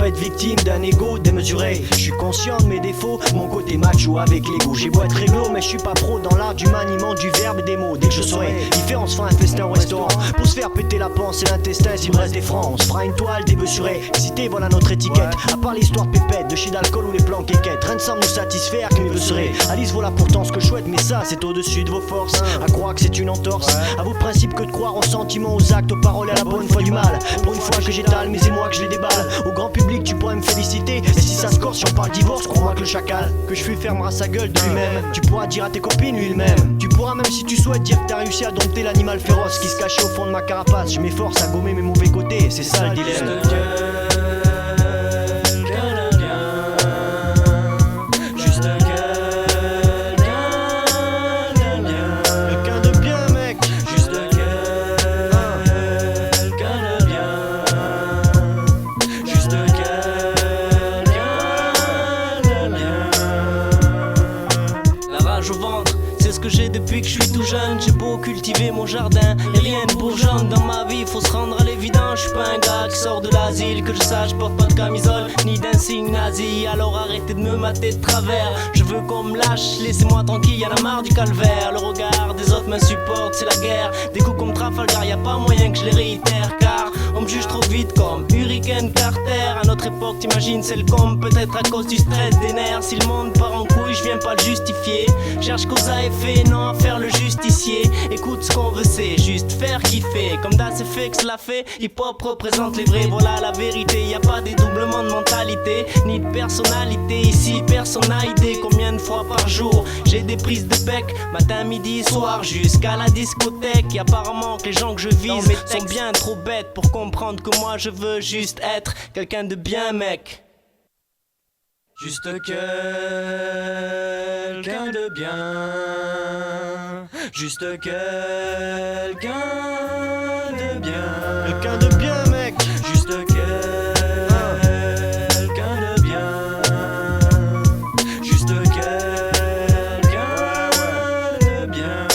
pas être victime d'un ego démesuré. Je suis conscient de mes défauts, mon côté macho avec l'ego. J'ai beau être réglo mais je suis pas pro dans l'art du maniement du verbe et des mots. Dès que je saurai y faire on se fera un festin au restaurant. Pour se faire péter la panse et l'intestin s'il me reste des francs. On se fera une toile débessurée, excité voilà notre étiquette. À part l'histoire de pépette, de chez d'alcool ou les plans quéquettes, rien ne semble nous satisfaire que mieux le serait. Alice voilà pourtant ce que je souhaite, mais ça c'est au-dessus de vos forces. À croire que c'est une entorse à vos principes que de croire aux sentiments, aux actes, aux paroles et à la bonne foi du mal. Pour une fois que j'étale mes émois, que je les déballe au grand public, tu pourrais me féliciter. Et si ça se corse, si on parle divorce, crois-moi que le chacal que je fus fermera sa gueule de lui-même. Tu pourras dire à tes copines lui-même. Tu pourras même si tu souhaites dire que t'as réussi à dompter l'animal féroce qui se cachait au fond de ma carapace. Je m'efforce à gommer mes mauvais côtés, c'est ça le dilemme. Depuis que je suis tout jeune, j'ai beau cultiver mon jardin, et rien ne bourgeonne dans ma vie, faut se rendre à l'évident. Je suis pas un gars qui sort de l'asile, que je sache, porte pas de camisole, ni d'insigne nazi. Alors arrêtez de me mater de travers, je veux qu'on me lâche, laissez-moi tranquille, y'en a marre du calvaire. Le regard des autres m'insupporte, c'est la guerre, des coups comme Trafalgar, y'a pas moyen que je les réitère. Car on me juge trop vite comme Hurricane Carter. À notre époque, t'imagines, c'est le com, peut-être à cause du stress des nerfs. Si le monde part en couille, je viens pas le justifier. Cherche cause à effet, non à faire le justicier. Écoute, ce qu'on veut, c'est juste faire kiffer. Comme Das et fait que cela fait, hip-hop représente les vrais. Voilà la vérité, y a pas dédoublement de mentalité, ni de personnalité. Ici, personne n'a idée combien de fois par jour j'ai des prises de bec, matin, midi, soir, jusqu'à la discothèque. Et apparemment que les gens que je vise sont bien trop bêtes pour comprendre que moi je veux juste être quelqu'un de bien, mec. Juste quelqu'un de bien. Juste quelqu'un de bien. Quelqu'un de bien, mec. Juste quelqu'un de bien. Juste quelqu'un de bien.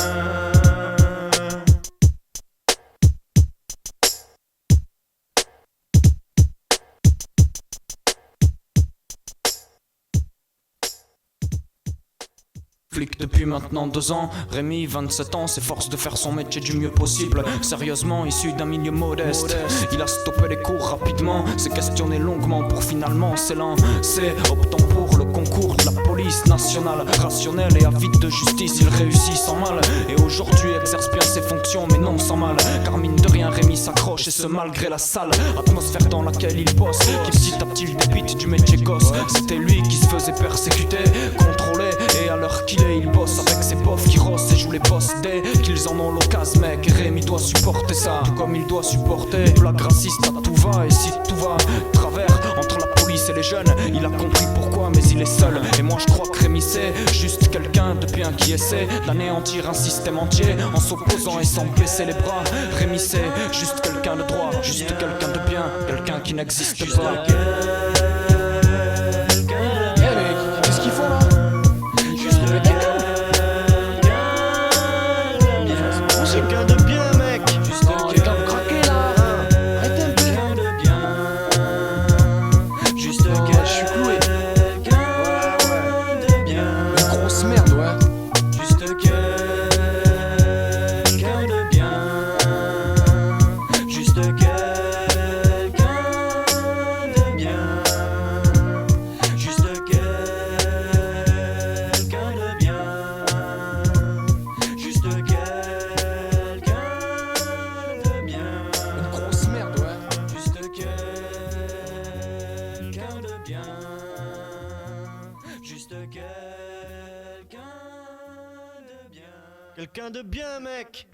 Flic depuis maintenant 2 ans, Rémi 27 ans s'efforce de faire son métier du mieux possible. Sérieusement issu d'un milieu modeste, il a stoppé les cours rapidement, s'est questionné longuement pour finalement s'élancer, optant pour le concours de la police nationale. Rationnel et avide de justice, il réussit sans mal, et aujourd'hui exerce bien ses fonctions mais non sans mal. Car mine de rien Rémi s'accroche, et ce malgré la sale atmosphère dans laquelle il bosse, qui petit à petit le débite du métier gosse. C'était lui qui se faisait persécuter, contrôler, et à l'heure qu'il est il bosse avec ses pofs qui rossent et jouent les boss dès qu'ils en ont l'occasion, mec. Et Rémi doit supporter ça, tout comme il doit supporter blague raciste à tout va. Et si tout va travers entre la police et les jeunes, il a compris pourquoi mais il est seul. Et moi je crois que Rémi c'est juste quelqu'un de bien qui essaie d'anéantir un système entier en s'opposant et sans baisser les bras. Rémi c'est juste quelqu'un de droit, juste quelqu'un de bien, quelqu'un qui n'existe pas. Qu'est-ce qu'ils font là? Quelqu'un de bien, mec. Juste quelqu'un de craqué là. Arrêtez un peu. Quelqu'un de bien. Juste quelqu'un. Je suis cloué. De bien. Une grosse merde, ouais. Juste quelqu'un de bien. Juste quelqu'un de bien. Juste quelqu'un de bien. Juste quelqu'un de bien. Une grosse merde, ouais. Juste quelqu'un de bien. Juste quelqu'un de bien. Quelqu'un de bien, mec.